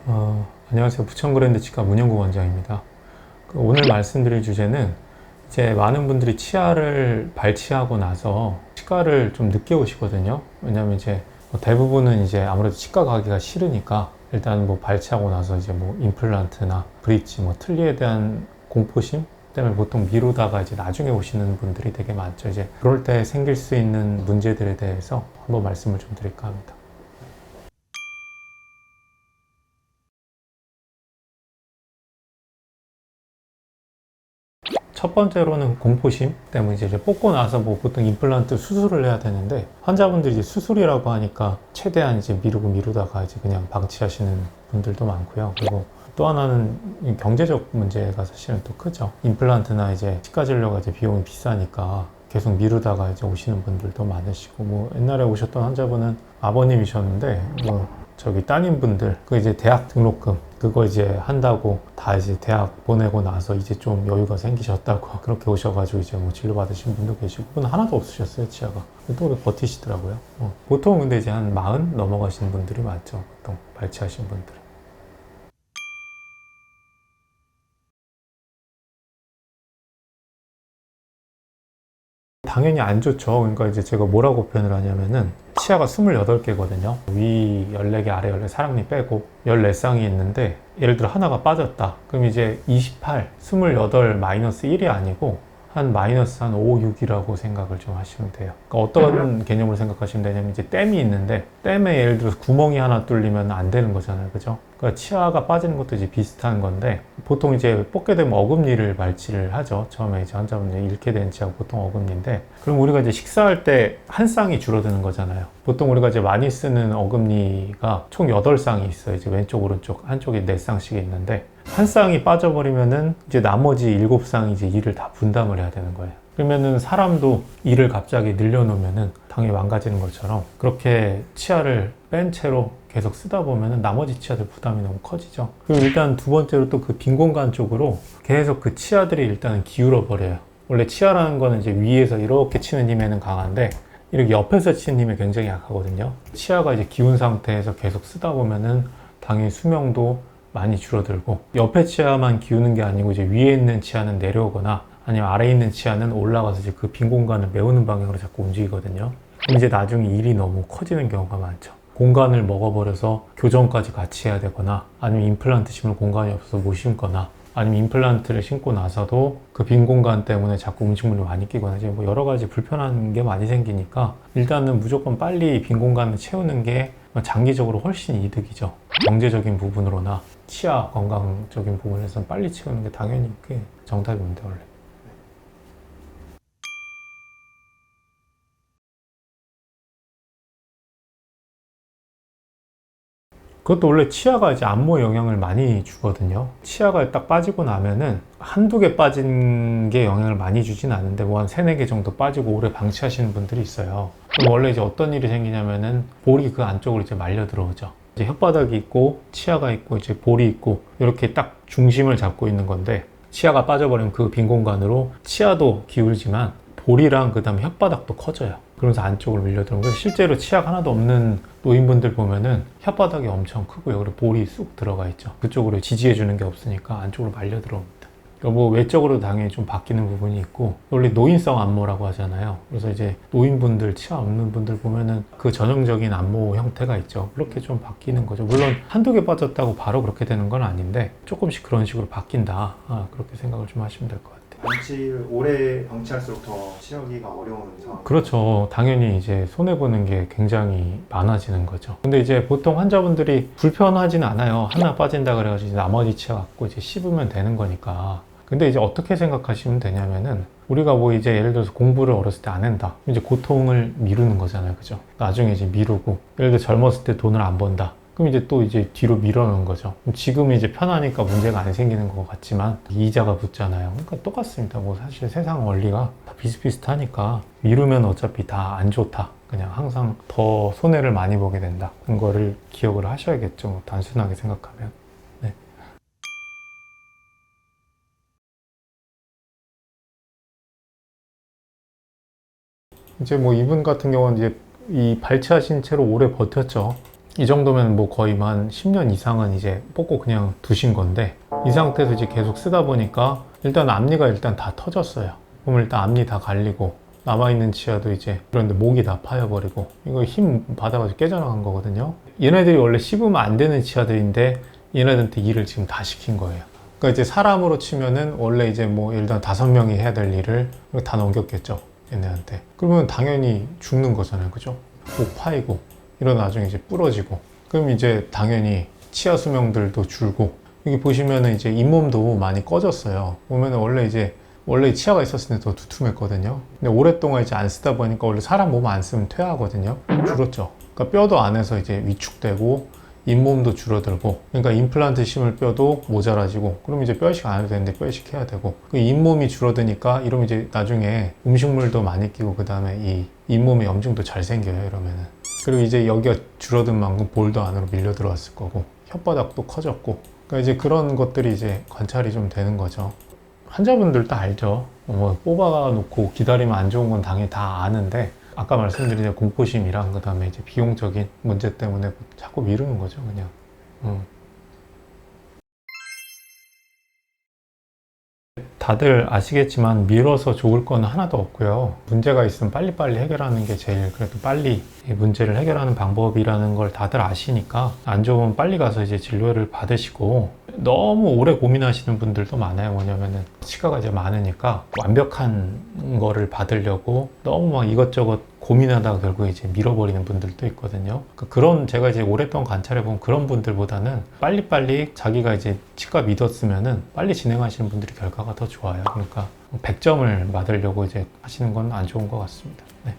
안녕하세요. 부천그랜드 치과 문영구 원장입니다. 오늘 말씀드릴 주제는 이제 많은 분들이 치아를 발치하고 나서 치과를 좀 늦게 오시거든요. 왜냐면 이제 대부분은 이제 아무래도 치과 가기가 싫으니까 일단 뭐 발치하고 나서 이제 뭐 임플란트나 브릿지, 뭐 틀니에 대한 공포심 때문에 보통 미루다가 이제 나중에 오시는 분들이 되게 많죠. 이제 그럴 때 생길 수 있는 문제들에 대해서 한번 말씀을 좀 드릴까 합니다. 첫 번째로는 공포심 때문에 이제 뽑고 나서 뭐 보통 임플란트 수술을 해야 되는데 환자분들이 이제 수술이라고 하니까 최대한 이제 미루다가 이제 그냥 방치하시는 분들도 많고요. 그리고 또 하나는 경제적 문제가 사실은 또 크죠. 임플란트나 이제 치과 진료가 이제 비용이 비싸니까 계속 미루다가 이제 오시는 분들도 많으시고, 뭐 옛날에 오셨던 환자분은 아버님이셨는데 뭐 저기 따님분들 그 이제 대학 등록금 그거 이제 한다고 다 이제 대학 보내고 나서 이제 좀 여유가 생기셨다고 그렇게 오셔가지고 이제 뭐 진료 받으신 분도 계시고, 그분 하나도 없으셨어요 치아가. 또 그렇게 버티시더라고요. 보통 근데 이제 한 40 넘어가신 분들이 많죠. 보통 발치하신 분들. 당연히 안 좋죠. 그러니까 이제 제가 뭐라고 표현을 하냐면은 치아가 28개거든요. 위 14개, 아래 14개, 사랑니 빼고 14쌍이 있는데 예를 들어 하나가 빠졌다. 그럼 이제 28, 28 마이너스 1이 아니고 한 마이너스 한 5, 6이라고 생각을 좀 하시면 돼요. 그러니까 어떤 개념으로 생각하시면 되냐면 이제 댐이 있는데 댐에 예를 들어서 구멍이 하나 뚫리면 안 되는 거잖아요. 그죠? 그러니까 치아가 빠지는 것도 이제 비슷한 건데 보통 이제 뽑게 되면 어금니를 발치를 하죠. 처음에 이제 환자분들이 잃게 된 치아가 보통 어금니인데, 그럼 우리가 이제 식사할 때 한 쌍이 줄어드는 거잖아요. 보통 우리가 이제 많이 쓰는 어금니가 총 8쌍이 있어요. 이제 왼쪽, 오른쪽, 한쪽에 4쌍씩 있는데 한 쌍이 빠져버리면은 이제 나머지 7쌍이 이제 이를 다 분담을 해야 되는 거예요. 그러면은 사람도 이를 갑자기 늘려놓으면은 당연히 망가지는 것처럼 그렇게 치아를 뺀 채로 계속 쓰다 보면은 나머지 치아들 부담이 너무 커지죠. 그리고 일단 두 번째로 또 그 빈 공간 쪽으로 계속 그 치아들이 일단은 기울어 버려요. 원래 치아라는 거는 이제 위에서 이렇게 치는 힘에는 강한데 이렇게 옆에서 치는 힘에 굉장히 약하거든요. 치아가 이제 기운 상태에서 계속 쓰다 보면은 당연히 수명도 많이 줄어들고, 옆에 치아만 기우는 게 아니고 이제 위에 있는 치아는 내려오거나 아니면 아래에 있는 치아는 올라가서 이제 그 빈 공간을 메우는 방향으로 자꾸 움직이거든요. 그럼 이제 나중에 일이 너무 커지는 경우가 많죠. 공간을 먹어버려서 교정까지 같이 해야 되거나, 아니면 임플란트 심을 공간이 없어서 못 심거나, 아니면 임플란트를 심고 나서도 그 빈 공간 때문에 자꾸 음식물이 많이 끼거나, 이제 뭐 여러 가지 불편한 게 많이 생기니까 일단은 무조건 빨리 빈 공간을 채우는 게 장기적으로 훨씬 이득이죠. 경제적인 부분으로나 치아 건강적인 부분에서는 빨리 채우는 게 당연히 그게 정답입니다, 원래. 그것도 원래 치아가 이제 안무에 영향을 많이 주거든요. 치아가 딱 빠지고 나면은 한두 개 빠진 게 영향을 많이 주진 않은데 뭐 한 세네 개 정도 빠지고 오래 방치하시는 분들이 있어요. 그럼 원래 이제 어떤 일이 생기냐면은 볼이 그 안쪽으로 이제 말려 들어오죠. 이제 혓바닥이 있고 치아가 있고 이제 볼이 있고 이렇게 딱 중심을 잡고 있는 건데, 치아가 빠져버리면 그 빈 공간으로 치아도 기울지만 볼이랑 그 다음에 혓바닥도 커져요. 그러면서 안쪽으로 밀려 들어오고, 실제로 치아가 하나도 없는 노인분들 보면은 혓바닥이 엄청 크고요. 그리고 볼이 쑥 들어가 있죠. 그쪽으로 지지해 주는 게 없으니까 안쪽으로 말려 들어옵니다. 그러니까 뭐 외적으로 당연히 좀 바뀌는 부분이 있고, 원래 노인성 안모라고 하잖아요. 그래서 이제 노인분들, 치아 없는 분들 보면은 그 전형적인 안모 형태가 있죠. 그렇게 좀 바뀌는 거죠. 물론 한두 개 빠졌다고 바로 그렇게 되는 건 아닌데 조금씩 그런 식으로 바뀐다. 그렇게 생각을 좀 하시면 될 것 같아요. 방치를 오래 방치할수록 더 치료하기가 어려운 상황. 그렇죠. 당연히 이제 손해보는 게 굉장히 많아지는 거죠. 근데 이제 보통 환자분들이 불편하지는 않아요. 하나 빠진다 그래가지고 이제 나머지 치아 갖고 이제 씹으면 되는 거니까. 근데 이제 어떻게 생각하시면 되냐면은, 우리가 뭐 이제 예를 들어서 공부를 어렸을 때 안 한다. 이제 고통을 미루는 거잖아요. 그죠? 나중에 이제 미루고, 예를 들어 젊었을 때 돈을 안 번다. 그럼 이제 또 이제 뒤로 밀어놓은 거죠. 지금은 이제 편하니까 문제가 안 생기는 것 같지만 이자가 붙잖아요. 그러니까 똑같습니다. 뭐 사실 세상 원리가 다 비슷비슷하니까 미루면 어차피 다 안 좋다. 그냥 항상 더 손해를 많이 보게 된다. 그런 거를 기억을 하셔야겠죠. 뭐 단순하게 생각하면. 네. 이제 뭐 이분 같은 경우는 이제 이 발치하신 채로 오래 버텼죠. 이 정도면 뭐 거의 한 10년 이상은 이제 뽑고 그냥 두신 건데, 이 상태에서 이제 계속 쓰다 보니까 일단 앞니가 일단 다 터졌어요. 그럼 일단 앞니 다 갈리고 남아있는 치아도 이제 그런데 목이 다 파여버리고, 이거 힘 받아가지고 깨져나간 거거든요. 얘네들이 원래 씹으면 안 되는 치아들인데 얘네들한테 일을 지금 다 시킨 거예요. 그러니까 이제 사람으로 치면은 원래 이제 뭐 예를 들어 5명이 해야 될 일을 다 넘겼겠죠, 얘네한테. 그러면 당연히 죽는 거잖아요, 그죠? 목 파이고 이런 나중에 이제 부러지고, 그럼 이제 당연히 치아 수명들도 줄고, 여기 보시면은 이제 잇몸도 많이 꺼졌어요. 보면은 원래 치아가 있었을 때 더 두툼했거든요. 근데 오랫동안 이제 안 쓰다 보니까, 원래 사람 몸 안 쓰면 퇴화하거든요. 줄었죠. 그러니까 뼈도 안에서 이제 위축되고 잇몸도 줄어들고, 그러니까 임플란트 심을 뼈도 모자라지고, 그럼 이제 뼈이식 안 해도 되는데 뼈이식 해야 되고, 그 잇몸이 줄어드니까 이러면 이제 나중에 음식물도 많이 끼고, 그 다음에 이 잇몸에 염증도 잘 생겨요, 이러면은. 그리고 이제 여기가 줄어든 만큼 볼도 안으로 밀려 들어왔을 거고, 혓바닥도 커졌고, 그러니까 이제 그런 것들이 이제 관찰이 좀 되는 거죠. 환자분들도 알죠. 뭐 뽑아놓고 기다리면 안 좋은 건 당연히 다 아는데, 아까 말씀드린 공포심이랑 그 다음에 이제 비용적인 문제 때문에 자꾸 미루는 거죠, 그냥. 다들 아시겠지만 미뤄서 좋을 건 하나도 없고요. 문제가 있으면 빨리빨리 해결하는 게 제일 그래도 빨리 이 문제를 해결하는 방법이라는 걸 다들 아시니까, 안 좋으면 빨리 가서 이제 진료를 받으시고, 너무 오래 고민하시는 분들도 많아요. 뭐냐면은 치과가 이제 많으니까 완벽한 거를 받으려고 너무 막 이것저것 고민하다가 결국 이제 밀어버리는 분들도 있거든요. 그런 제가 이제 오랫동안 관찰해본 그런 분들보다는 빨리빨리 자기가 이제 치과 믿었으면은 빨리 진행하시는 분들이 결과가 더 좋아요. 그러니까 100점을 맞으려고 이제 하시는 건 안 좋은 것 같습니다. 네.